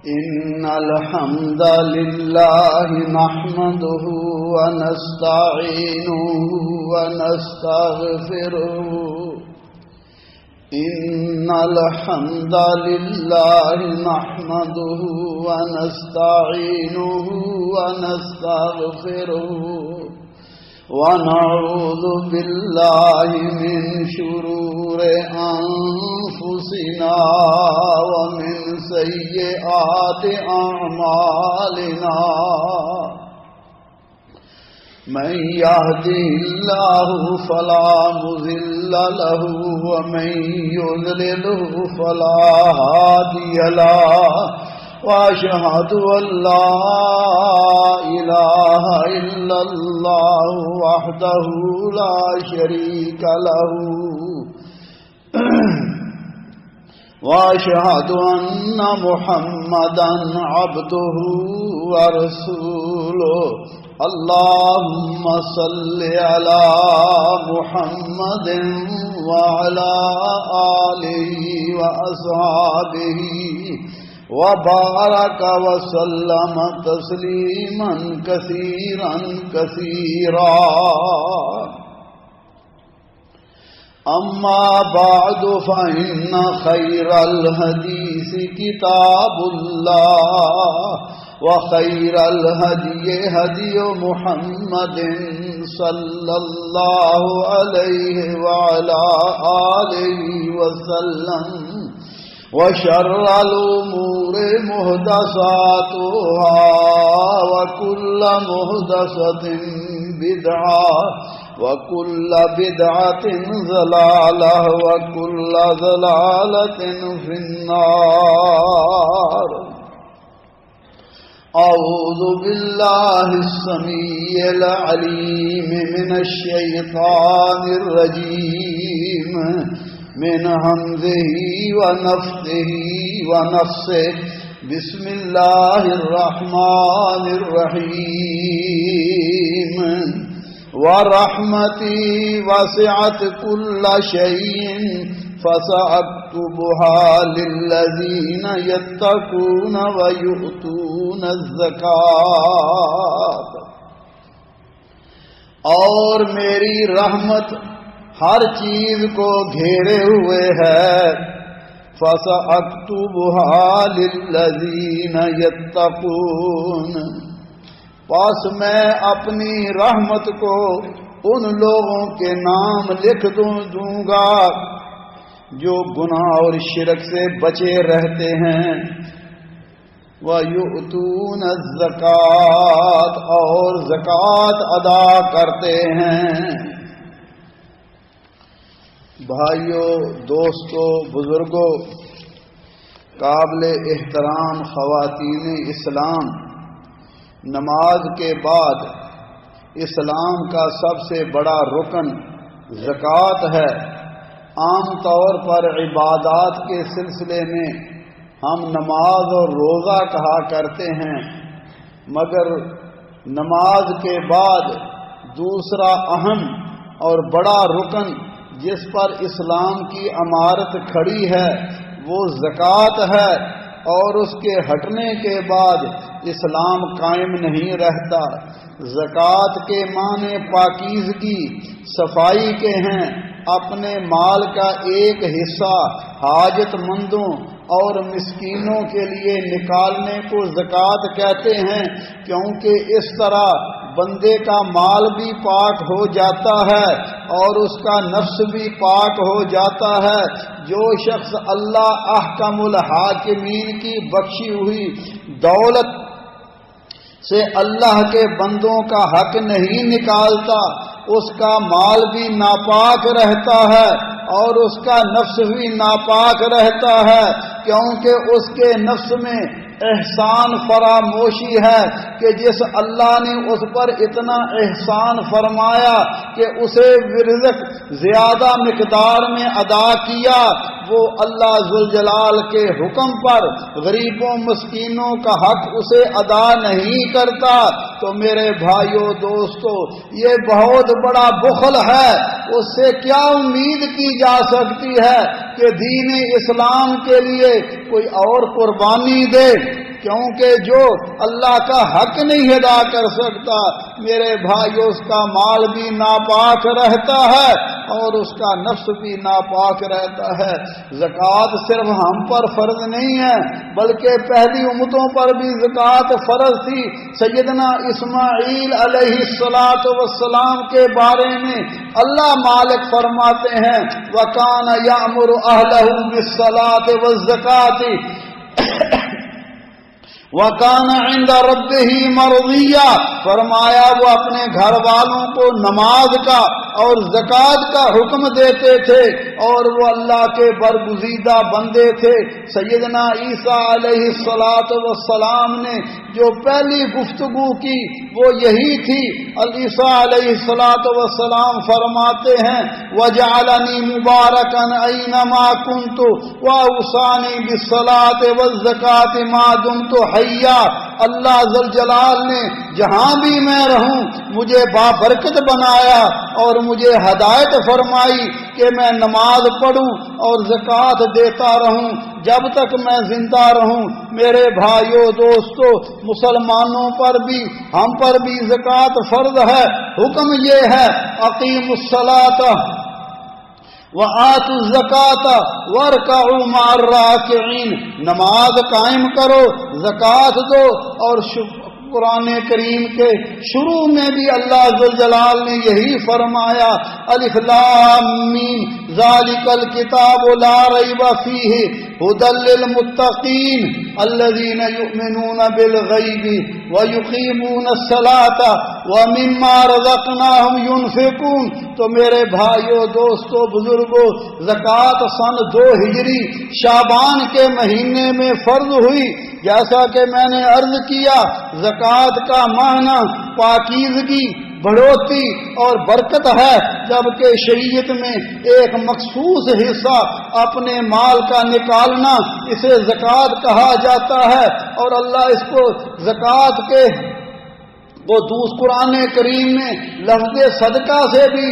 إن الحمد لله نحمده ونستعينه ونستغفره إن الحمد لله نحمده ونستعينه ونستغفره ونعوذ بالله من شرور أنفسنا ومن سيئات أعمالنا من يهده الله فلا مضل له ومن يضلله فلا هادي له وأشهد أن لا إله إلا الله وحده لا شريك له وأشهد أن محمدا عبده ورسوله اللهم صل على محمد وعلى آله وأصحابه وبارك وسلم تسليما كثيرا كثيرا أما بعد فإن خير الحديث كتاب الله وخير الهدي هدي محمد صلى الله عليه وعلى آله وسلم وشر الأمور محدثاتها وكل محدثة بدعة وكل بدعة ضلالة وكل ضلالة في النار أعوذ بالله السميع العليم من الشيطان الرجيم من همزه ونفثه ونفسه بسم الله الرحمن الرحيم ورحمتي وسعت كل شيء فسأكتبها للذين يتقون ويؤتون الزكاة اور میری رحمت ہر چیز کو گھیرے ہوئے ہے فَسَأَكْتُبُهَا لِلَّذِينَ يَتَّقُونَ پس میں اپنی رحمت کو ان لوگوں کے نام لکھ دوں گا جو گناہ اور شرک سے بچے رہتے ہیں وَيُؤْتُونَ الزَّكَاةَ اور زکوٰۃ ادا کرتے ہیں۔ بھائیوں، دوستوں، بزرگوں، قابل احترام خواتین اسلام، نماز کے بعد اسلام کا سب سے بڑا رکن زکوٰۃ ہے۔ عام طور پر عبادات کے سلسلے میں ہم نماز اور روزہ کہا کرتے ہیں، مگر نماز کے بعد دوسرا اہم اور بڑا رکن جس پر اسلام کی عمارت کھڑی ہے وہ زکوٰۃ ہے، اور اس کے ہٹنے کے بعد اسلام قائم نہیں رہتا۔ زکوٰۃ کے معنی پاکیزگی، صفائی کے ہیں۔ اپنے مال کا ایک حصہ حاجت مندوں اور مسکینوں کے لیے نکالنے کو زکوٰۃ کہتے ہیں، کیونکہ اس طرح بندے کا مال بھی پاک ہو جاتا ہے اور اس کا نفس بھی پاک ہو جاتا ہے۔ جو شخص اللہ احکم الحاکمین کی بخشی ہوئی دولت سے اللہ کے بندوں کا حق نہیں نکالتا، اس کا مال بھی ناپاک رہتا ہے اور اس کا نفس بھی ناپاک رہتا ہے، کیونکہ اس کے نفس میں احسان فراموشی ہے کہ جس اللہ نے اس پر اتنا احسان فرمایا کہ اسے رزق زیادہ مقدار میں ادا کیا، وہ اللہ ذوالجلال کے حکم پر غریبوں مسکینوں کا حق اسے ادا نہیں کرتا، تو میرے بھائیوں دوستو یہ بہت بڑا بخل ہے۔ اس سے کیا امید کی جا سکتی ہے کہ دین اسلام کے لیے کوئی اور قربانی دے؟ کیونکہ جو اللہ کا حق نہیں ادا کر سکتا میرے بھائیو اس کا مال بھی ناپاک رہتا ہے اور اس کا نفس بھی ناپاک رہتا ہے۔ زکوٰۃ صرف ہم پر فرض نہیں ہے بلکہ پہلی امتوں پر بھی زکوٰۃ فرض تھی۔ سیدنا اسماعیل علیہ السلام کے بارے میں اللہ مالک فرماتے ہیں وَكَانَ يَأْمُرُ أَهْلَهُ بِالصَّلَاةِ وَالزَّكَاةِ وَكَانَ عِنْدَ رَبِّهِ مَرْضِيًّا، فرمایا وہ اپنے گھر والوں کو نماز کا اور زکوٰۃ کا حکم دیتے تھے اور وہ اللہ کے برگزیدہ بندے تھے۔ سیدنا عیسیٰ علیہ السلام نے جو پہلی گفتگو کی وہ یہی تھی۔ عیسیٰ علیہ السلام فرماتے ہیں وَجَعَلَنِي مُبَارَكًا أَيْنَمَا كُنتُ وَأَوْصَانِي بِالصَّلَاةِ وَالزَّكَاةِ مَا دُمْتُ حَيًّا، اللہ ذل جلال نے جہاں بھی میں رہوں مجھے بابرکت بنایا اور مجھے ہدایت فرمائی کہ میں نماز پڑھوں اور زکوٰۃ دیتا رہوں جب تک میں زندہ رہوں۔ میرے بھائیو دوستو، مسلمانوں پر بھی ہم پر بھی زکوٰۃ فرض ہے۔ حکم یہ ہے اقیموا الصلاۃ وآتوا الزکاۃ وارکعوا مع الراکعین، نماز قائم کرو، زکوٰۃ دو۔ اور قرآن کریم کے شروع میں بھی اللہ ذل جلال نے یہی فرمایا الف لام میم ذالک الکتاب لا ریب فیہ ھدی للمتقین الذین یؤمنون بالغیب ویقیمون الصلاۃ ومما رزقناہم ینفقون۔ تو میرے بھائیو دوستو بزرگو، زکوٰۃ سن 2 ہجری شعبان کے مہینے میں فرض ہوئی۔ جیسا کہ میں نے عرض کیا زکوٰۃ کا معنی پاکیزگی، بڑھوتی اور برکت ہے، جبکہ شریعت میں ایک مخصوص حصہ اپنے مال کا نکالنا اسے زکوٰۃ کہا جاتا ہے اور اللہ اس کو زکوٰۃ کے وہ قرآن کریم میں لفظ صدقہ سے بھی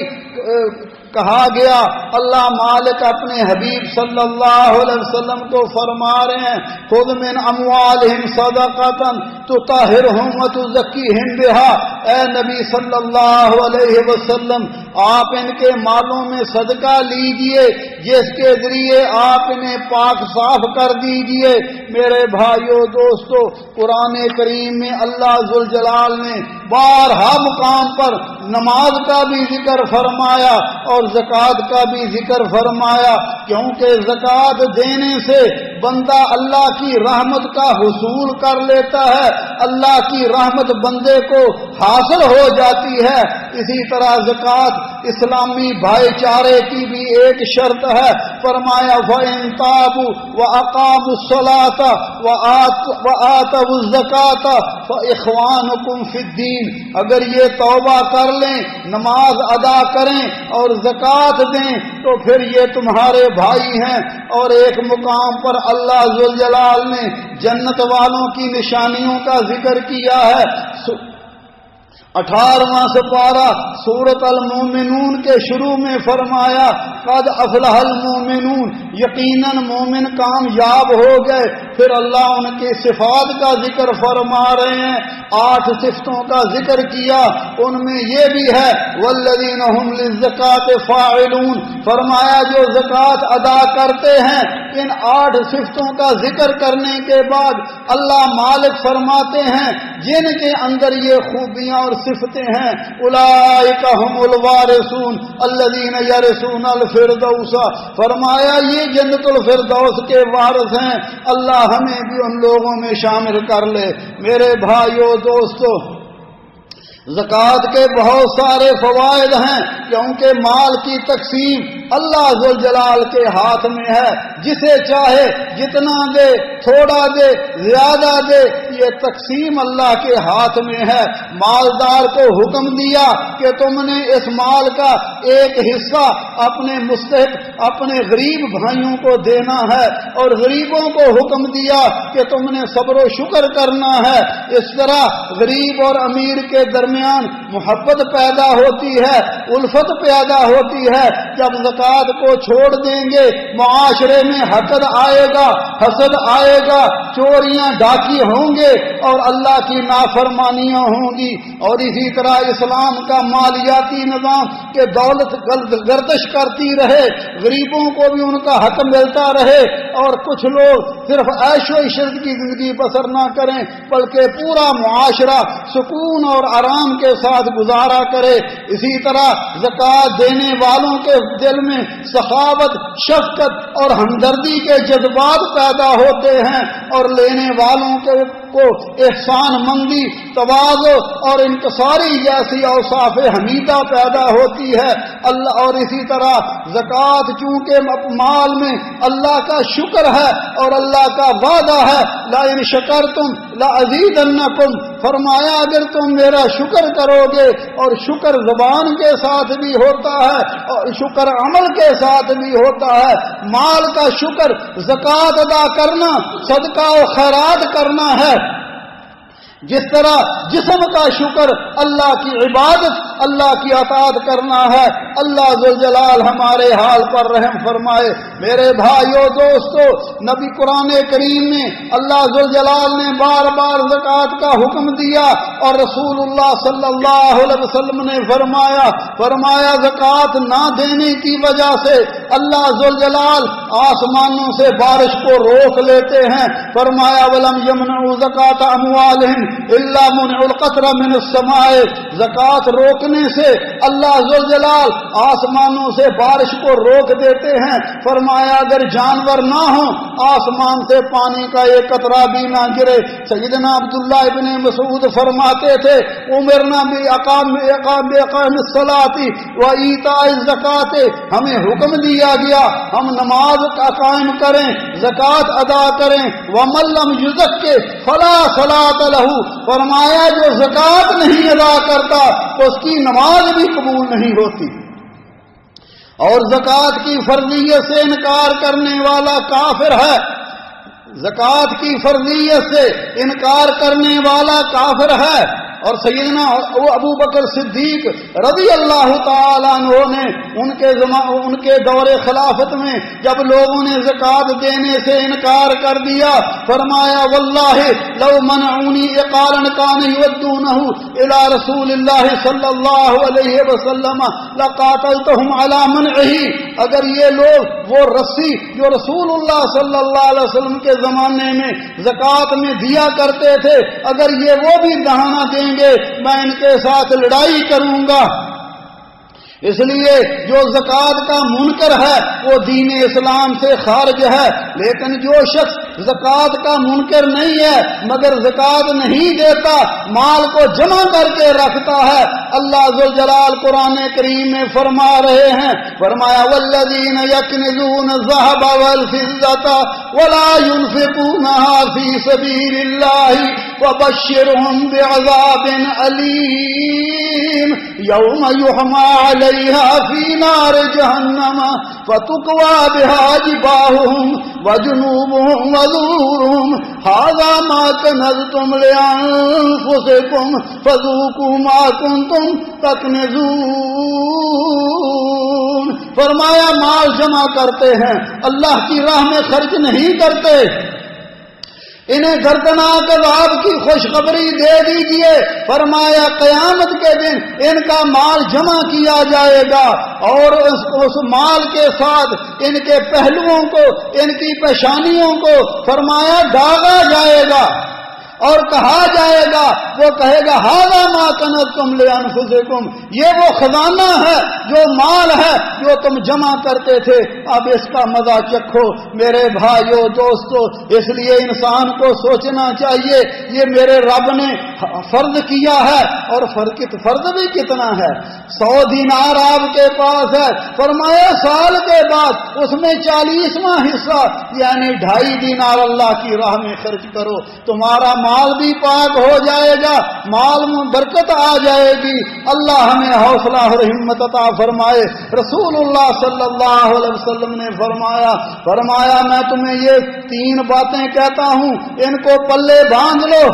کہا گیا۔ اللہ مالک اپنے حبیب صلی اللہ علیہ وسلم کو فرما رہے ہیں خذ من اموالہم صدقۃ تطہرہم وتزکیہم بہا، اے نبی صلی اللہ علیہ وسلم آپ ان کے مالوں میں صدقہ لیجئے جس کے ذریعے آپ انہیں پاک صاف کر دیجئے۔ میرے بھائیو دوستو، قرآن کریم میں اللہ ذوالجلال نے بارہا مقام پر نماز کا بھی ذکر فرمایا اور زکوٰۃ کا بھی ذکر فرمایا، کیونکہ زکوٰۃ دینے سے بندہ اللہ کی رحمت کا حصول کر لیتا ہے، اللہ کی رحمت بندے کو حاصل ہو جاتی ہے۔ اسی طرح زکوٰۃ اسلامی بھائی چارے کی بھی ایک شرط ہے۔ فرمایا فَإِن تَابُوا وَأَقَامُوا الصَّلَاةَ وَآتَوُا الزَّكَاةَ فَإِخْوَانُكُمْ فِي الدِّينِ، اگر یہ توبہ کر لیں، نماز ادا کریں اور زکوٰۃ دیں تو پھر یہ تمہارے بھائی ہیں۔ اور ایک مقام پر اللہ ذوالجلال نے جنت والوں کی نشانیوں کا ذکر کیا ہے۔ 18واں سپارہ سورۃ المومنون کے شروع میں فرمایا قد افلح المومنون، یقیناً مومن کامیاب ہو گئے۔ پھر اللہ ان کی صفات کا ذکر فرما رہے ہیں، 8 صفتوں کا ذکر کیا، ان میں یہ بھی ہے والذین هم للزکاۃ فاعلون، فرمایا جو زکوٰۃ ادا کرتے ہیں۔ ان 8 صفتوں کا ذکر کرنے کے بعد اللہ مالک فرماتے ہیں جن کے اندر یہ خوبیاں اور صفتیں ہیں اولئک هم الوارثون الذین یرثون الفردوس، فرمایا یہ جنت الفردوس کے وارث ہیں، اللہ ہمیں بھی ان لوگوں میں شامل کر لے۔ میرے بھائیو دوستو، زکوٰۃ کے بہت سارے فوائد ہیں، کیونکہ مال کی تقسیم اللہ ذوالجلال کے ہاتھ میں ہے، جسے چاہے جتنا دے، تھوڑا دے، زیادہ دے، یہ تقسیم اللہ کے ہاتھ میں ہے. مالدار کو حکم دیا کہ تم نے اس مال کا ایک حصہ اپنے مستحق اپنے غریب بھائیوں کو دینا ہے، اور غریبوں کو حکم دیا کہ تم نے صبر و شکر کرنا ہے. اس طرح غریب اور امیر کے درمیان محبت پیدا ہوتی ہے، الفت پیدا ہوتی ہے. جب زکوٰۃ کو چھوڑ دیں گے معاشرے میں حسد آئے گا، حسد آئے گا، چوریاں ڈاکی ہوں گے اور اللہ کی نافرمانیاں ہوں گی. اور اسی طرح اسلام کا مالیاتی نظام کہ دولت گردش کرتی رہے، غریبوں کو بھی ان کا حق ملتا رہے، اور کچھ لوگ صرف عیش و عشرت کی زندگی بسر نہ کریں بلکہ پورا معاشرہ سکون اور آرام کے ساتھ گزارا کرے. اسی طرح زکوٰۃ دینے والوں کے دل میں سخاوت، شفقت اور ہمدردی کے جذبات پیدا ہوتے ہیں، اور لینے والوں کو احسان مندی، تواضع اور انکساری جیسی اوصاف حمیدہ پیدا ہوتی ہے. اللہ اور اسی طرح زکوٰۃ چونکہ مال میں اللہ کا شکر ہے اور اللہ کا وعدہ ہے، لئن شکرتم لازیدنکم، فرمایا اگر تم میرا شکر کرو گے، اور شکر زبان کے ساتھ بھی ہوتا ہے اور شکر عمل کے ساتھ بھی ہوتا ہے. مال کا شکر زکوٰۃ ادا کرنا، صدقہ و خیرات کرنا ہے. جس طرح جسم کا شکر اللہ کی عبادت، اللہ کی اطاعت کرنا ہے. اللہ ذوالجلال ہمارے حال پر رحم فرمائے. میرے بھائیو دوستو، نبی قرآن کریم میں اللہ ذوالجلال نے بار بار زکوٰۃ کا حکم دیا، اور رسول اللہ صلی اللہ علیہ وسلم نے فرمایا زکوٰۃ نہ دینے کی وجہ سے اللہ ذوالجلال آسمانوں سے بارش کو روک لیتے ہیں. فرمایا وَلَمْ يَمْنَعُوا زَكَاةَ أَمْوَالِهِمْ إِلَّا مُنْعُ الْقَطْرَ مِنَ السَّمَاءِ، زکوٰۃ روکنے سے اللہ ذوالجلال آسمانوں سے بارش کو روک دیتے ہیں. فرمایا اگر جانور نہ ہوں آسمان سے پانی کا ایک قطرہ بھی نہ گرے. سیدنا عبداللہ ابن مسعود فرماتے تھے امرنا بِإِقَامِ الصَّلَاةِ وَإِيتَاءِ الزَّكَاةِ، ہمیں حکم دیا گیا ہم نماز کا قائم کریں، زکوٰۃ ادا کریں. وَمَن لَّمْ يُزَكِّ فَلَا صَلَاةَ لَهُ، فرمایا جو زکوٰۃ نہیں ادا کرتا اس کی نماز بھی قبول نہیں ہوتی. اور زکوٰۃ کی فرضیت سے انکار کرنے والا کافر ہے. زکوٰۃ کی فرضیت سے انکار کرنے والا کافر ہے. اور سیدنا ابو بکر صدیق رضی اللہ تعالیٰ عنہ نے ان کے دور خلافت میں جب لوگوں نے زکوٰۃ دینے سے انکار کر دیا، فرمایا واللہ لو منعونی اقارا کان یودونہ الی رسول اللہ صلی اللہ علیہ وسلم لقاتلتہم علی منعہ، اگر یہ لوگ وہ رسی جو رسول اللہ صلی اللہ علیہ وسلم کے زمانے میں زکوٰۃ میں دیا کرتے تھے، اگر یہ وہ بھی بہانہ دیں گے میں ان کے ساتھ لڑائی کروں گا. اس لیے جو زکوٰۃ کا منکر ہے وہ دین اسلام سے خارج ہے. لیکن جو شخص زکوٰۃ کا منکر نہیں ہے مگر زکوٰۃ نہیں دیتا، مال کو جمع کر کے رکھتا ہے، اللہ ذوالجلال قرآن کریم میں فرما رہے ہیں، فرمایا والذین یکنزون الذھب والفضة ولا ينفقونها فی سبیل اللہ وبشرهم بعذاب علیم یوم یحمى علیہا فی نار جہنم فتکوی بہا جباہہم وجنوبہم وظہورہم ھذا ما کنزتم لانفسکم فذوقوا ما کنتم تکنزون. فرمایا مال جمع کرتے ہیں اللہ کی راہ میں خرچ نہیں کرتے، انہیں دردناک عذاب کی خوشخبری دے دیجئے. فرمایا قیامت کے دن ان کا مال جمع کیا جائے گا اور اس مال کے ساتھ ان کے پہلوؤں کو، ان کی پیشانیوں کو فرمایا داغا جائے گا اور کہا جائے گا، وہ کہے گا ھذا ما کنزتم لانفسکم، یہ وہ خزانہ ہے جو مال ہے جو تم جمع کرتے تھے، اب اس کا مزہ چکھو. میرے بھائیو دوستو، اس لیے انسان کو سوچنا چاہیے یہ میرے رب نے فرض کیا ہے اور فرض بھی کتنا ہے. 100 دینار آپ کے پاس ہے، فرمایا سال کے بعد اس میں 40واں حصہ یعنی 2.5 دینار اللہ کی راہ میں خرچ کرو. تمہارا مال بھی پاک ہو جائے گا، مال میں برکت آ جائے گی۔ اللہ ہمیں حوصلہ اور ہمت عطا فرمائے۔ رسول اللہ صلی اللہ علیہ وسلم نے فرمایا میں تمہیں یہ 3 باتیں کہتا ہوں، ان کو پلے باندھ لو،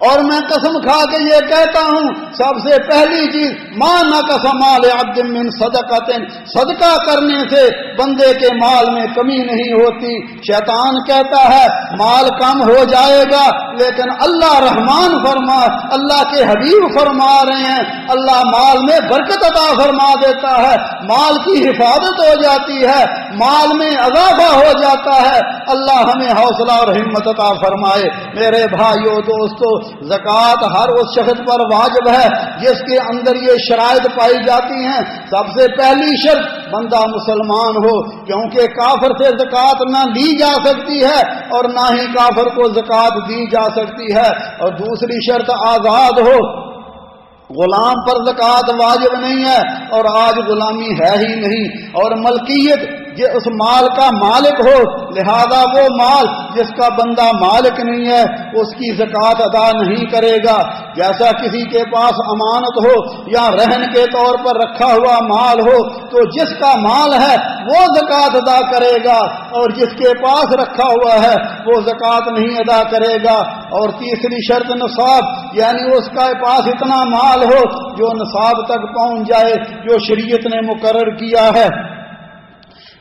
اور میں قسم کھا کے یہ کہتا ہوں، سب سے پہلی چیز ما نقص مال عبد من صدقۃ، صدقہ کرنے سے بندے کے مال میں کمی نہیں ہوتی۔ شیطان کہتا ہے مال کم ہو جائے گا، لیکن اللہ رحمان اللہ کے حبیب فرما رہے ہیں اللہ مال میں برکت عطا فرما دیتا ہے، مال کی حفاظت ہو جاتی ہے، مال میں اضافہ ہو جاتا ہے۔ اللہ ہمیں حوصلہ اور ہمت عطا فرمائے۔ میرے بھائیو دوستو، زکوٰۃ ہر اس شخص پر واجب ہے جس کے اندر یہ شرائط پائی جاتی ہیں۔ سب سے پہلی شرط بندہ مسلمان ہو، کیونکہ کافر سے زکوٰۃ نہ لی جا سکتی ہے اور نہ ہی کافر کو زکوٰۃ دی جا سکتی ہے۔ اور دوسری شرط آزاد ہو، غلام پر زکوٰۃ واجب نہیں ہے، اور آج غلامی ہے ہی نہیں۔ اور ملکیت اس مال کا مالک ہو، لہذا وہ مال جس کا بندہ مالک نہیں ہے اس کی زکوٰۃ ادا نہیں کرے گا۔ جیسا کسی کے پاس امانت ہو یا رہن کے طور پر رکھا ہوا مال ہو تو جس کا مال ہے وہ زکوٰۃ ادا کرے گا، اور جس کے پاس رکھا ہوا ہے وہ زکوٰۃ نہیں ادا کرے گا۔ اور تیسری شرط نصاب، یعنی اس کا پاس اتنا مال ہو جو نصاب تک پہنچ جائے جو شریعت نے مقرر کیا ہے۔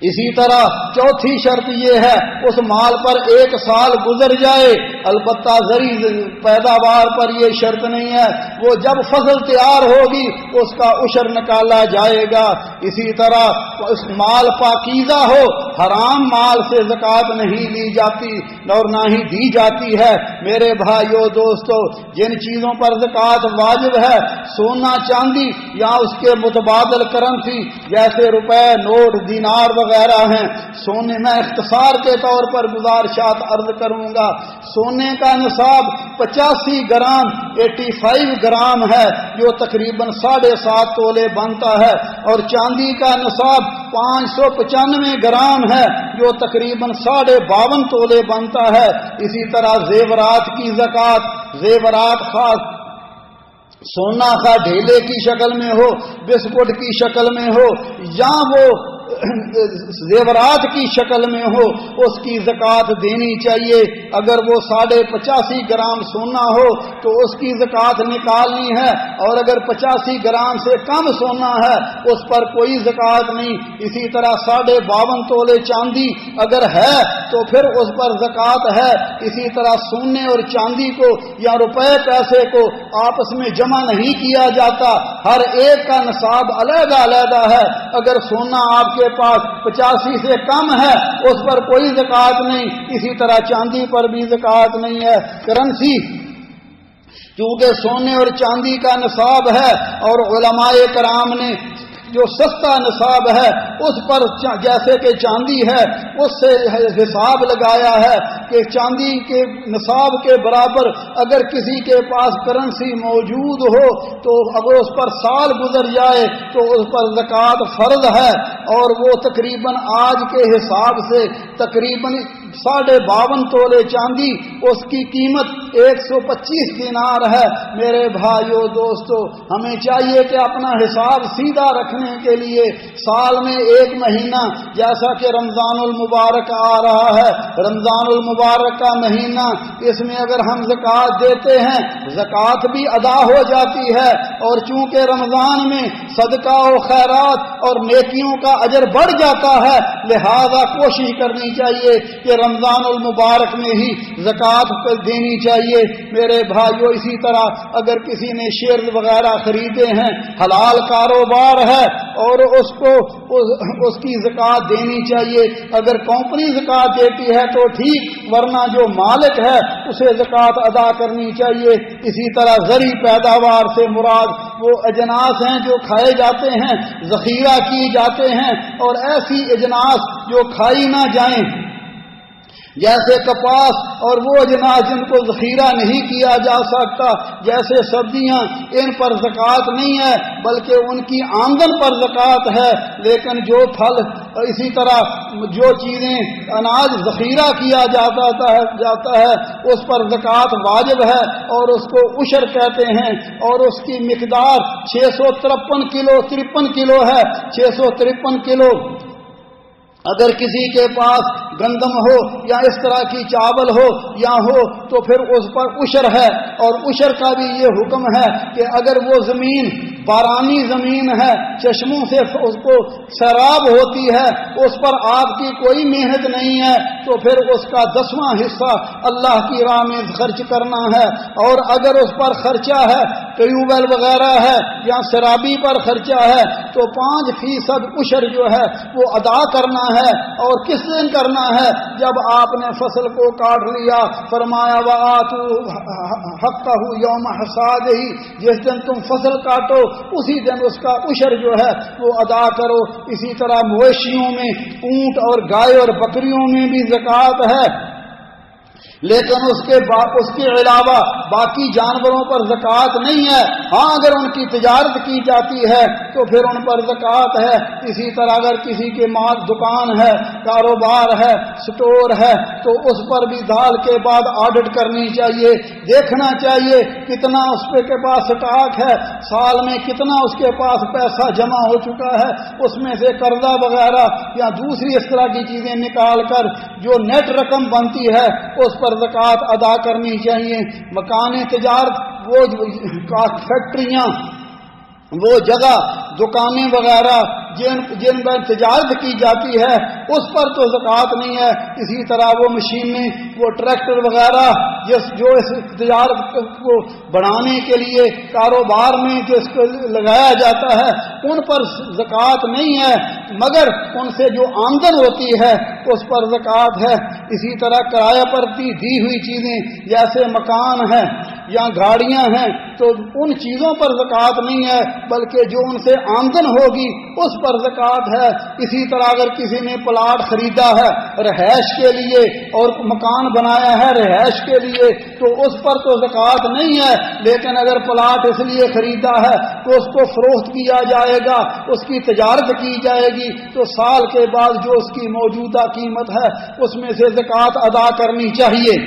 اسی طرح چوتھی شرط یہ ہے اس مال پر 1 سال گزر جائے، البتہ زرعی پیداوار پر یہ شرط نہیں ہے، وہ جب فصل تیار ہوگی اس کا عشر نکالا جائے گا۔ اسی طرح اس مال پاکیزہ ہو، حرام مال سے زکوٰۃ نہیں لی جاتی اور نہ ہی دی جاتی ہے۔ میرے بھائیو دوستو، جن چیزوں پر زکوٰۃ واجب ہے، سونا چاندی یا اس کے متبادل کرنسی جیسے روپے، نوٹ، دینار وغیرہ ہیں۔ سونے میں اختصار کے طور پر گزارشات عرض کروں گا۔ سونے کا نصاب 85 گرام 85 گرام ہے جو تقریباً 7.5 تولے بنتا ہے، اور چاندی کا نصاب 595 گرام ہے جو تقریباً 52.5 تولے بنتا ہے۔ اسی طرح زیورات کی زکوٰۃ، زیورات خاص سونا کا ڈھیلے کی شکل میں ہو، بسکٹ کی شکل میں ہو، یا وہ زیورات کی شکل میں ہو، اس کی زکوٰۃ دینی چاہیے۔ اگر وہ 85 گرام سونا ہو تو اس کی زکوٰۃ نکالنی ہے، اور اگر 85 گرام سے کم سونا ہے اس پر کوئی زکوٰۃ نہیں۔ اسی طرح 52.5 تولے چاندی اگر ہے تو پھر اس پر زکوٰۃ ہے۔ اسی طرح سونے اور چاندی کو یا روپے پیسے کو آپس میں جمع نہیں کیا جاتا، ہر ایک کا نصاب علیحدہ علیحدہ ہے۔ اگر سونا آپ کے پاس 85 سے کم ہے اس پر کوئی زکوٰۃ نہیں، اسی طرح چاندی پر بھی زکوٰۃ نہیں ہے۔ کرنسی کیونکہ سونے اور چاندی کا نصاب ہے، اور علماء کرام نے جو سستا نصاب ہے اس پر جیسے کہ چاندی ہے اس سے حساب لگایا ہے کہ چاندی کے نصاب کے برابر اگر کسی کے پاس کرنسی موجود ہو تو اگر اس پر سال گزر جائے تو اس پر زکوٰۃ فرض ہے، اور وہ تقریباً آج کے حساب سے تقریباً 52.5 تولے چاندی اس کی قیمت 125 دینار ہے۔ میرے بھائیو دوستو، ہمیں چاہیے کہ اپنا حساب سیدھا رکھنے کے لیے سال میں 1 مہینہ، جیسا کہ رمضان المبارک آ رہا ہے، رمضان المبارک کا مہینہ، اس میں اگر ہم زکوٰۃ دیتے ہیں زکوٰۃ بھی ادا ہو جاتی ہے، اور چونکہ رمضان میں صدقہ و خیرات اور نیکیوں کا اجر بڑھ جاتا ہے، لہذا کوشش کرنی چاہیے کہ رمضان المبارک میں ہی زکوٰۃ دینی چاہیے۔ میرے بھائیو، اسی طرح اگر کسی نے شیئر وغیرہ خریدے ہیں، حلال کاروبار ہے اور اس کی زکوٰۃ دینی چاہیے۔ اگر کمپنی زکوٰۃ دیتی ہے تو ٹھیک، ورنہ جو مالک ہے اسے زکوٰۃ ادا کرنی چاہیے۔ اسی طرح زرعی پیداوار سے مراد وہ اجناس ہیں جو کھائے جاتے ہیں، ذخیرہ کی جاتے ہیں، اور ایسی اجناس جو کھائی نہ جائیں جیسے کپاس، اور وہ اجناس جن کو ذخیرہ نہیں کیا جا سکتا جیسے سبزیاں، ان پر زکوٰۃ نہیں ہے بلکہ ان کی آمدن پر زکوٰۃ ہے۔ لیکن جو پھل اسی طرح جو چیزیں اناج ذخیرہ کیا جاتا ہے اس پر زکوٰۃ واجب ہے اور اس کو عشر کہتے ہیں، اور اس کی مقدار 653 کلو ہے، 653 کلو۔ اگر کسی کے پاس گندم ہو یا اس طرح کی چاول ہو یا ہو تو پھر اس پر عشر ہے، اور عشر کا بھی یہ حکم ہے کہ اگر وہ زمین بارانی زمین ہے، چشموں سے اس کو سیراب ہوتی ہے، اس پر آپ کی کوئی محنت نہیں ہے، تو پھر اس کا 10واں حصہ اللہ کی راہ میں خرچ کرنا ہے۔ اور اگر اس پر خرچہ ہے، ٹیوب ویل وغیرہ ہے یا سیرابی پر خرچہ ہے، تو 5% عشر جو ہے وہ ادا کرنا ہے۔ اور کس دن کرنا ہے؟ جب آپ نے فصل کو کاٹ لیا، فرمایا وَآتُوا حَقَّهُ يَوْمَ حَصَادِهِ، جس دن تم فصل کاٹو اسی دن اس کا عشر جو ہے وہ ادا کرو۔ اسی طرح مویشیوں میں، اونٹ اور گائے اور بکریوں میں بھی زکوٰۃ ہے، لیکن اس کے علاوہ باقی جانوروں پر زکوٰۃ نہیں ہے۔ ہاں اگر ان کی تجارت کی جاتی ہے تو پھر ان پر زکوٰۃ ہے۔ اسی طرح اگر کسی کے مال دکان ہے، کاروبار ہے، سٹور ہے، تو اس پر بھی دال کے بعد آڈٹ کرنی چاہیے، دیکھنا چاہیے کتنا اس کے پاس سٹاک ہے، سال میں کتنا اس کے پاس پیسہ جمع ہو چکا ہے، اس میں سے قرضہ وغیرہ یا دوسری اس طرح کی چیزیں نکال کر جو نیٹ رقم بنتی ہے اس پر زکوٰۃ ادا کرنی چاہیے۔ مکان تجارت، وہ فیکٹریاں، وہ جگہ، دکانیں وغیرہ جن میں تجارت کی جاتی ہے اس پر تو زکوٰۃ نہیں ہے۔ اسی طرح وہ مشینیں، وہ ٹریکٹر وغیرہ جو اس تجارت کو بڑھانے کے لیے کاروبار میں جس کو لگایا جاتا ہے ان پر زکوٰۃ نہیں ہے، مگر ان سے جو آمدن ہوتی ہے اس پر زکوٰۃ ہے۔ اسی طرح کرایہ پر دی ہوئی چیزیں جیسے مکان ہے یا گاڑیاں ہیں تو ان چیزوں پر زکوٰۃ نہیں ہے، بلکہ جو ان سے آمدن ہوگی اس پر زکوٰۃ ہے۔ اسی طرح اگر کسی نے پلاٹ خریدا ہے رہائش کے لیے اور مکان بنایا ہے رہائش کے لیے تو اس پر تو زکوٰۃ نہیں ہے، لیکن اگر پلاٹ اس لیے خریدا ہے تو اس کو فروخت کیا جائے گا، اس کی تجارت کی جائے گی، تو سال کے بعد جو اس کی موجودہ قیمت ہے اس میں سے زکوٰۃ ادا کرنی چاہیے۔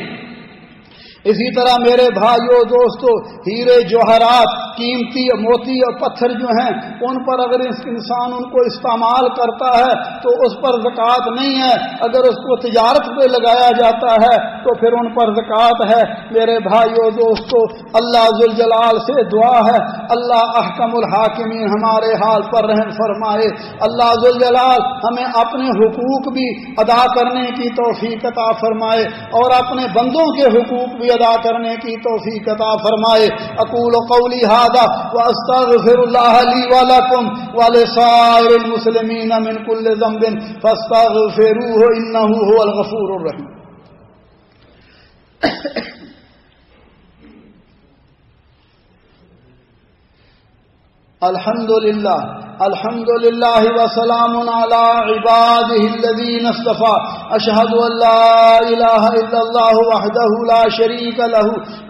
اسی طرح میرے بھائیوں دوستو، ہیرے جوہرات، قیمتی موتی اور پتھر جو ہیں ان پر اگر انسان ان کو استعمال کرتا ہے تو اس پر زکوٰۃ نہیں ہے، اگر اس کو تجارت پہ لگایا جاتا ہے تو پھر ان پر زکوٰۃ ہے۔ میرے بھائیوں دوستو، اللہ ذوالجلال سے دعا ہے اللہ احکم الحاکمین ہمارے حال پر رحم فرمائے، اللہ ذوالجلال ہمیں اپنے حقوق بھی ادا کرنے کی توفیق عطا فرمائے اور اپنے بندوں کے حقوق بھی ادا کرنے کی توفیق عطا فرمائے۔ اقول قولی ھذا واستغفر اللہ لی ولکم ولسائر المسلمین من کل ذنب فاستغفروہ انہ هو الغفور الرحیم۔ الحمد للہ وسلام علی عباده الذین اصطفى، اشہد ان لا الہ الا اللہ وحدہ لا شریک لہ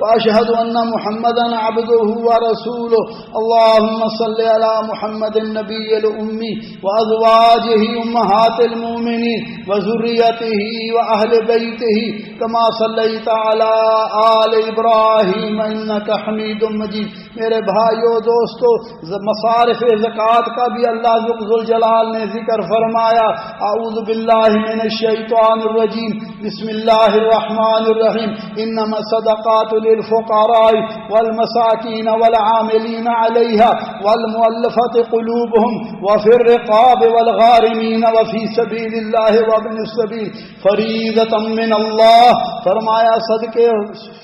واشہد ان محمدا عبدہ ورسولہ۔ اللہم صل علی محمد النبی الأمی وازواجہ امہات المؤمنین وذریتہ واہل بیتہ کما صلیت علی آل ابراہیم انک حمید مجید۔ میرے بھائیو دوستو، مصارف زکوٰۃ کا بھی اللہ ذوالجلال نے ذکر فرمایا۔ اعوذ باللہ من الشیطان الرجیم، بسم اللہ الرحمن الرحیم، انما الصدقات للفقراء والمساکین والعاملین علیہا والمؤلفۃ قلوبہم وفی الرقاب والغارمین وفی سبیل اللہ وابن السبیل فریضۃ من اللہ۔ فرمایا صدقے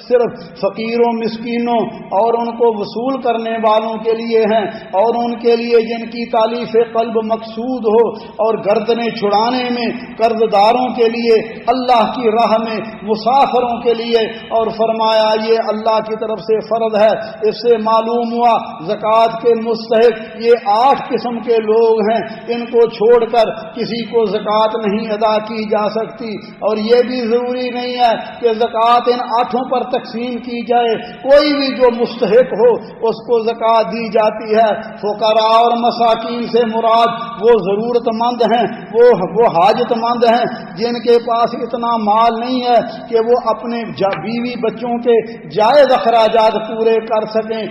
صرف فقیروں، مسکینوں اور ان کو وصول کرنے والوں کے لیے ہیں، اور ان کے لیے جن کی تالیف قلب مقصود ہو، اور گردنیں چھڑانے میں قرض داروں کے لیے، اللہ کی راہ میں مسافروں کے لیے۔ اور فرمایا یہ اللہ کی طرف سے فرض ہے۔ اس سے معلوم ہوا زکوٰۃ کے مستحق یہ 8 قسم کے لوگ ہیں، ان کو چھوڑ کر کسی کو زکوٰۃ نہیں ادا کی جا سکتی۔ اور یہ بھی ضروری نہیں ہے کہ زکوٰۃ ان 8 پر تقسیم کی جائے، کوئی بھی جو مستحق ہو اس کو زکوٰۃ دی جاتی ہے۔ فقراء اور مساکین سے مراد وہ ضرورت مند ہیں، وہ حاجت مند ہیں جن کے پاس اتنا مال نہیں ہے کہ وہ اپنے بیوی بچوں کے جائز اخراجات پورے کر سکیں،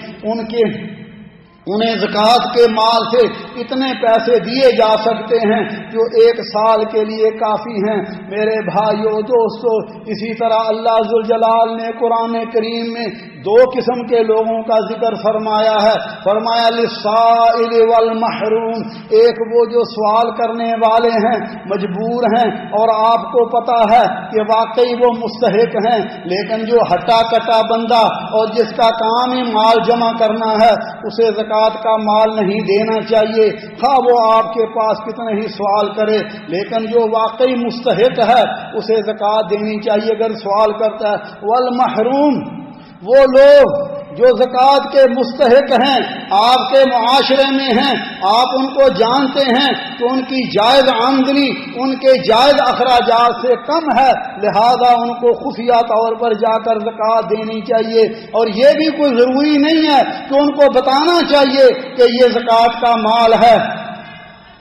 انہیں زکوٰۃ کے مال سے اتنے پیسے دیے جا سکتے ہیں جو 1 سال کے لیے کافی ہیں۔ میرے بھائیوں دوستو، اسی طرح اللہ ذوالجلال نے قرآن کریم میں 2 قسم کے لوگوں کا ذکر فرمایا ہے۔ فرمایا للسائل والمحروم، ایک وہ جو سوال کرنے والے ہیں، مجبور ہیں اور آپ کو پتا ہے کہ واقعی وہ مستحق ہیں، لیکن جو ہٹا کٹا بندہ اور جس کا کام ہی مال جمع کرنا ہے اسے زکوٰۃ کا مال نہیں دینا چاہیے، خواہ وہ آپ کے پاس کتنے ہی سوال کرے، لیکن جو واقعی مستحق ہے اسے زکوٰۃ دینی چاہیے اگر سوال کرتا ہے۔ والمحروم، وہ لوگ جو زکوٰۃ کے مستحق ہیں، آپ کے معاشرے میں ہیں، آپ ان کو جانتے ہیں کہ ان کی جائز آمدنی ان کے جائز اخراجات سے کم ہے، لہذا ان کو خفیہ طور پر جا کر زکوٰۃ دینی چاہیے، اور یہ بھی کوئی ضروری نہیں ہے کہ ان کو بتانا چاہیے کہ یہ زکوٰۃ کا مال ہے۔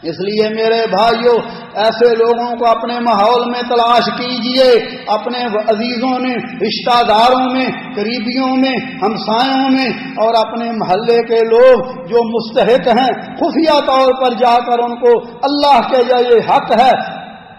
اس لیے میرے بھائیوں، ایسے لوگوں کو اپنے ماحول میں تلاش کیجئے، اپنے عزیزوں میں، رشتہ داروں میں، قریبیوں میں، ہمسایوں میں، اور اپنے محلے کے لوگ جو مستحق ہیں خفیہ طور پر جا کر ان کو اللہ کے یہ حق ہے۔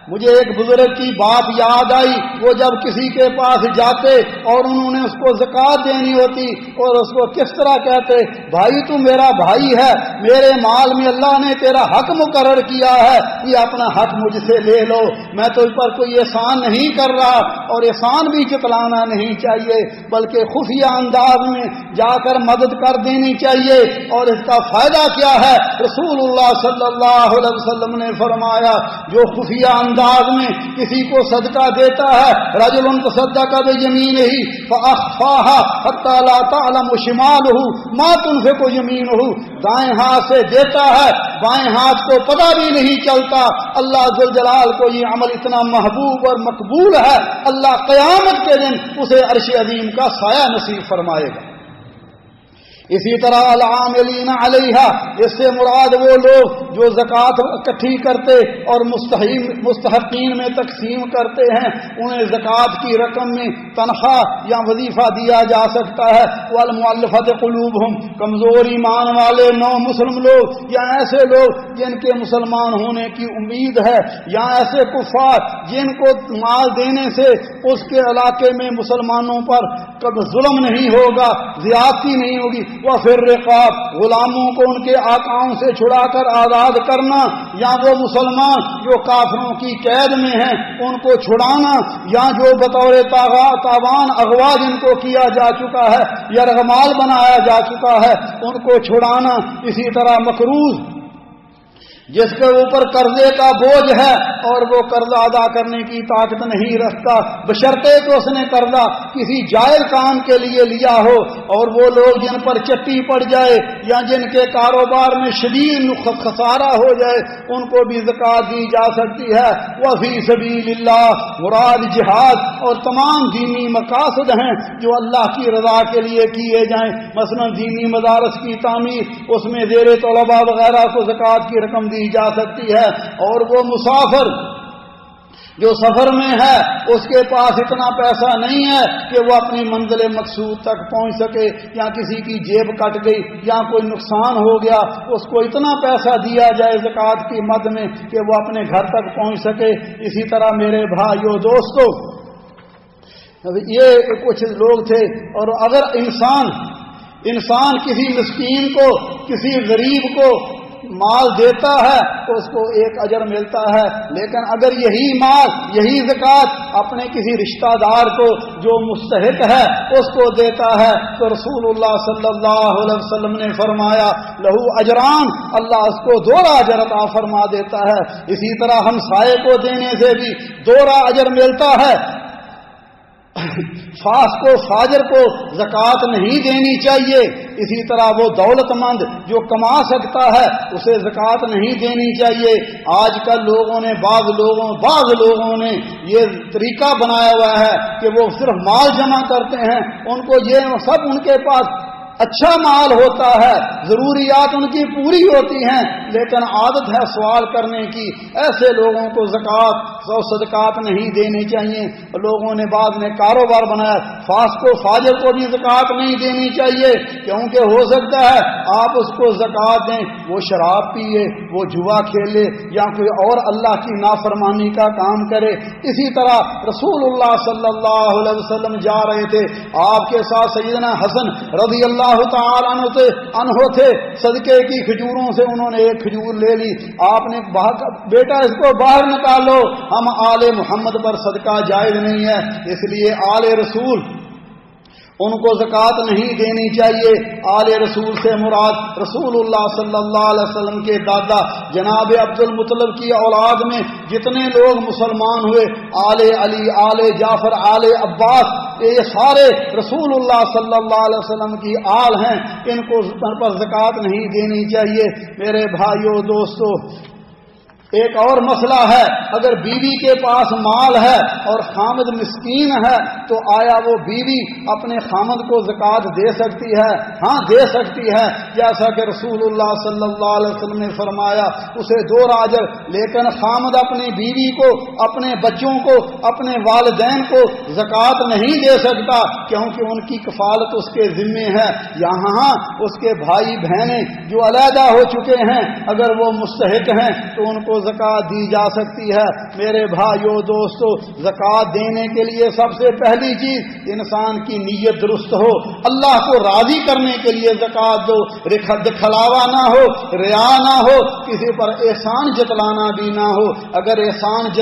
مجھے ایک بزرگ کی بات یاد آئی، وہ جب کسی کے پاس جاتے اور انہوں نے اس کو زکوٰۃ دینی ہوتی اور اس کو کس طرح کہتے، بھائی تو میرا بھائی ہے، میرے مال میں اللہ نے تیرا حق مقرر کیا ہے، یہ اپنا حق مجھ سے لے لو، میں تجھ پر کوئی احسان نہیں کر رہا، اور احسان بھی جتلانا نہیں چاہیے بلکہ خفیہ انداز میں جا کر مدد کر دینی چاہیے۔ اور اس کا فائدہ کیا ہے؟ رسول اللہ صلی اللہ علیہ وسلم نے فرمایا، جو خفیہ انداز میں کسی کو صدقہ دیتا ہے، رجل تصدق بیمینہ فاخفاها حتى لا تعلم شماله ما تنفق یمینہ، دائیں ہاتھ سے دیتا ہے، بائیں ہاتھ کو پتہ بھی نہیں چلتا۔ اللہ ذوالجلال کو یہ عمل اتنا محبوب اور مقبول ہے، اللہ قیامت کے دن اسے عرش عظیم کا سایہ نصیب فرمائے گا۔ اسی طرح العاملین علیہا، اس سے مراد وہ لوگ جو زکوٰۃ اکٹھی کرتے اور مستحقین میں تقسیم کرتے ہیں، انہیں زکوٰۃ کی رقم میں تنخواہ یا وظیفہ دیا جا سکتا ہے۔ والمؤلفۃ قلوبہم، کمزور ایمان والے نو مسلم لوگ یا ایسے لوگ جن کے مسلمان ہونے کی امید ہے، یا ایسے کفار جن کو مال دینے سے اس کے علاقے میں مسلمانوں پر ظلم نہیں ہوگا، زیادتی نہیں ہوگی۔ وفر رقاب، غلاموں کو ان کے آقاؤں سے چھڑا کر آزاد کرنا، یا وہ مسلمان جو کافروں کی قید میں ہیں ان کو چھڑانا، یا جو بطور تاوان اغوا جن کو کیا جا چکا ہے یا رغمال بنایا جا چکا ہے ان کو چھڑانا۔ اسی طرح مقروض، جس کے اوپر قرضے کا بوجھ ہے اور وہ قرضہ ادا کرنے کی طاقت نہیں رکھتا، بشرطے کہ اس نے قرضہ کسی جائز کام کے لیے لیا ہو، اور وہ لوگ جن پر چٹی پڑ جائے یا جن کے کاروبار میں شدید خسارہ ہو جائے ان کو بھی زکوٰۃ دی جا سکتی ہے۔ وفی سبیل اللہ، مراد جہاد اور تمام دینی مقاصد ہیں جو اللہ کی رضا کے لیے کیے جائیں، مثلا دینی مدارس کی تعمیر، اس میں زیر طلباء وغیرہ کو زکوٰۃ کی رقم دی جا سکتی ہے۔ اور وہ مسافر جو سفر میں ہے اس کے پاس اتنا پیسہ نہیں ہے کہ وہ اپنی منزل مقصود تک پہنچ سکے، یا کسی کی جیب کٹ گئی یا کوئی نقصان ہو گیا، اس کو اتنا پیسہ دیا جائے زکوٰۃ کی مد میں کہ وہ اپنے گھر تک پہنچ سکے۔ اسی طرح میرے بھائیو دوستو، یہ کچھ لوگ تھے، اور اگر انسان کسی مسکین کو، کسی غریب کو مال دیتا ہے تو اس کو ایک اجر ملتا ہے، لیکن اگر یہی مال، یہی زکوٰۃ اپنے کسی رشتہ دار کو جو مستحق ہے اس کو دیتا ہے تو رسول اللہ صلی اللہ علیہ وسلم نے فرمایا لہو اجران، اللہ اس کو 2 اجر عطا فرما دیتا ہے۔ اسی طرح ہمسائے کو دینے سے بھی 2 اجر ملتا ہے۔ فاسق و فاجر کو زکوٰۃ نہیں دینی چاہیے. اسی طرح وہ دولت مند جو کما سکتا ہے اسے زکوٰۃ نہیں دینی چاہیے. آج کل بعض لوگوں نے یہ طریقہ بنایا ہوا ہے کہ وہ صرف مال جمع کرتے ہیں. ان کو یہ سب ان کے پاس اچھا مال ہوتا ہے, ضروریات ان کی پوری ہوتی ہیں, لیکن عادت ہے سوال کرنے کی. ایسے لوگوں کو زکوٰۃ و صدقات نہیں دینے چاہیے. لوگوں نے بعد میں کاروبار بنایا, فاسق و فاجر کو بھی زکوٰۃ نہیں دینی چاہیے, کیونکہ ہو سکتا ہے آپ اس کو زکوٰۃ دیں, وہ شراب پیے, وہ جوا کھیلے, یا کوئی اور اللہ کی نافرمانی کا کام کرے. اسی طرح رسول اللہ صلی اللہ علیہ وسلم جا رہے تھے, آپ کے ساتھ سیدنا حسن رضی اللہ تعالیٰ عنہ تھے. صدقے کی کھجوروں سے انہوں نے ایک کھجور لے لی. آپ نے بیٹا اس کو باہر نکالو, ہم آل محمد پر صدقہ جائز نہیں ہے, اس لیے آل رسول ان کو زکوٰۃ نہیں دینی چاہیے. آل رسول سے مراد رسول اللہ صلی اللہ علیہ وسلم کے دادا جناب عبد المطلب کی اولاد میں جتنے لوگ مسلمان ہوئے, آل علی, آل جعفر, آل عباس, یہ سارے رسول اللہ صلی اللہ علیہ وسلم کی آل ہیں. ان کو پر زکوٰۃ نہیں دینی چاہیے. میرے بھائیوں دوستو, ایک اور مسئلہ ہے, اگر بیوی کے پاس مال ہے اور خامد مسکین ہے تو آیا وہ بیوی اپنے خامد کو زکوٰۃ دے سکتی ہے؟ ہاں دے سکتی ہے, جیسا کہ رسول اللہ صلی اللہ علیہ وسلم نے فرمایا اسے 2 راجر. لیکن خامد اپنی بیوی کو, اپنے بچوں کو, اپنے والدین کو زکوٰۃ نہیں دے سکتا, کیونکہ ان کی کفالت اس کے ذمے ہے. یہاں اس کے بھائی بہنیں جو علیحدہ ہو چکے ہیں اگر وہ مستحق ہیں تو ان کو زکوٰۃ دی جا سکتی ہے. میرے بھائیوں دوستو, زکوٰۃ دینے کے لیے سب سے پہلی چیز انسان کی نیت درست ہو, اللہ کو راضی کرنے کے لیے زکوٰۃ دو, دکھلاوا نہ ہو, ریا نہ ہو, کسی پر احسان جتلانا بھی نہ ہو. اگر احسان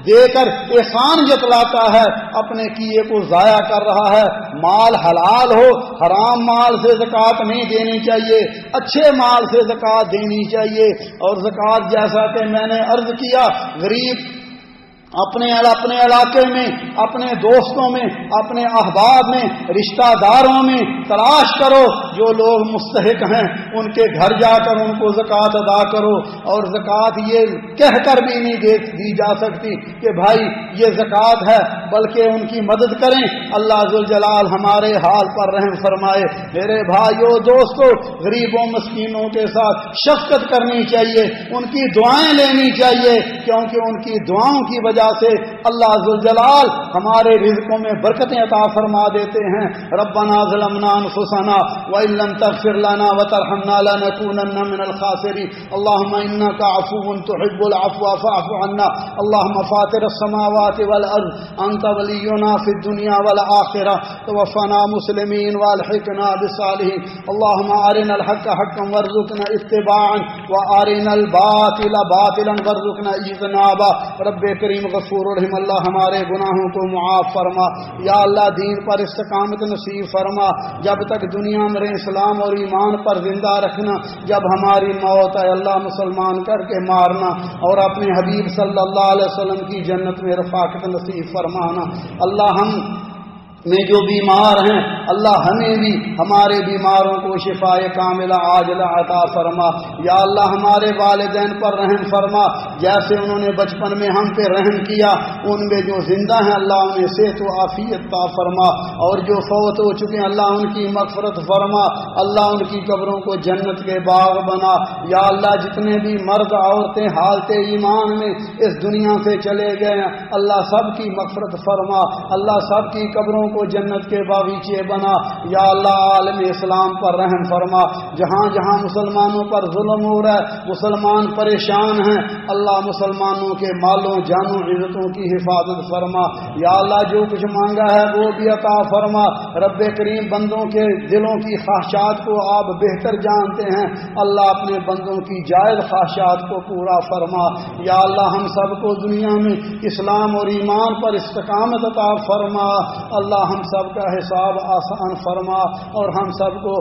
دے کر احسان جتلاتا ہے اپنے کیے کو ضائع کر رہا ہے. مال حلال ہو, حرام مال سے زکوٰۃ نہیں دینی چاہیے, اچھے مال سے زکوٰۃ دینی چاہیے. اور زکوٰۃ جیسا کہ میں نے عرض کیا, غریب اپنے علاقے میں, اپنے دوستوں میں, اپنے احباب میں, رشتہ داروں میں تلاش کرو جو لوگ مستحق ہیں, ان کے گھر جا کر ان کو زکوٰۃ ادا کرو. اور زکوٰۃ یہ کہہ کر بھی نہیں دی جا سکتی کہ بھائی یہ زکوٰۃ ہے, بلکہ ان کی مدد کریں. اللہ ذوالجلال ہمارے حال پر رحم فرمائے. میرے بھائیوں دوستو, غریبوں مسکینوں کے ساتھ شفقت کرنی چاہیے, ان کی دعائیں لینی چاہیے, کیونکہ ان کی دعاؤں کی وجہ سے اللہ ذوالجلال ہمارے رزقوں میں برکتیں عطا فرما دیتے ہیں. ربنا ظلمنا انفسنا وان لم تغفر لنا وترحمنا لنكونن من الخاسرين. اللهم انك عفو تحب العفو فاعف عنا. اللهم فاطر السماوات والارض انت ولينا في الدنيا والاخره توفنا مسلمين والحقنا بالصالحين. اللهم ارنا الحق حقا وارزقنا اتباعه وارنا الباطل باطلا وارزقنا اجتنابه. رب کریم غفور الرحیم, اللہ ہمارے گناہوں کو معاف فرما. یا اللہ دین پر استقامت نصیب فرما, جب تک دنیا میں اسلام اور ایمان پر زندہ رکھنا. جب ہماری موت ہے اللہ مسلمان کر کے مارنا, اور اپنے حبیب صلی اللہ علیہ وسلم کی جنت میں رفاقت نصیب فرمانا. اللہ ہم میں جو بیمار ہیں اللہ ہمیں بھی ہمارے بیماروں کو شفائے کاملہ عاجلہ عطا فرما. یا اللہ ہمارے والدین پر رحم فرما, جیسے انہوں نے بچپن میں ہم پہ رحم کیا. ان میں جو زندہ ہیں اللہ انہیں صحت و عافیت عطا فرما, اور جو فوت ہو چکے ہیں اللہ ان کی مغفرت فرما. اللہ ان کی قبروں کو جنت کے باغ بنا. یا اللہ جتنے بھی مرد عورتیں حالت ایمان میں اس دنیا سے چلے گئے ہیں اللہ سب کی مغفرت فرما. اللہ سب کی قبروں کو جنت کے باغیچے بنا. یا اللہ عالم اسلام پر رحم فرما, جہاں جہاں مسلمانوں پر ظلم ہو رہا ہے, مسلمان پریشان ہیں, اللہ مسلمانوں کے مالوں جانوں عزتوں کی حفاظت فرما. یا اللہ جو کچھ مانگا ہے وہ بھی عطا فرما. رب کریم بندوں کے دلوں کی خواہشات کو آپ بہتر جانتے ہیں, اللہ اپنے بندوں کی جائز خواہشات کو پورا فرما. یا اللہ ہم سب کو دنیا میں اسلام اور ایمان پر استقامت عطا فرما. اللہ اللہ ہم سب کا حساب آسان فرما اور ہم سب کو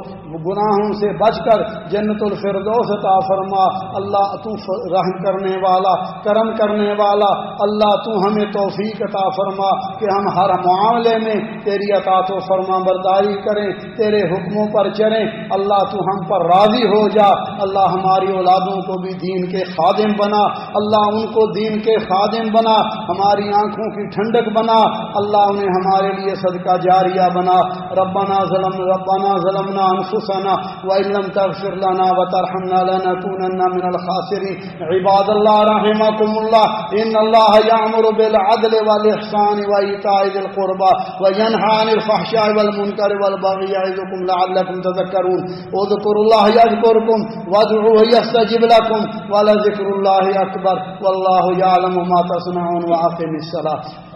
گناہوں سے بچ کر جنت الفردوس عطا فرما. اللہ تو رحم کرنے والا، کرم کرنے والا، اللہ تو ہمیں توفیق عطا فرما کہ ہم ہر معاملے میں تیری اطاعت و فرما برداری کریں، تیرے حکموں پر چلیں. اللہ تو ہم پر راضی ہو جا. اللہ ہماری اولادوں کو بھی دین کے خادم بنا، اللہ ان کو دین کے خادم بنا، ہماری آنکھوں کی ٹھنڈک بنا، اللہ انہیں ہمارے لیے صدقہ جاریہ بنا. ربنا ظلمنا انفسنا وان لم تغفر لنا وترحمنا لنكونن من الخاسرين. عباد اللہ رحمكم اللہ، ان اللہ یامر بالعدل والاحسان وایتاء ذی القربى وینہی عن الفحشاء والمنکر والبغی یعظکم لعلکم تذکرون. اذکروا اللہ یذکرکم وادعوه یستجب لکم ولذکر اللہ اکبر واللہ یعلم ما تصنعون. واقم الصلاۃ.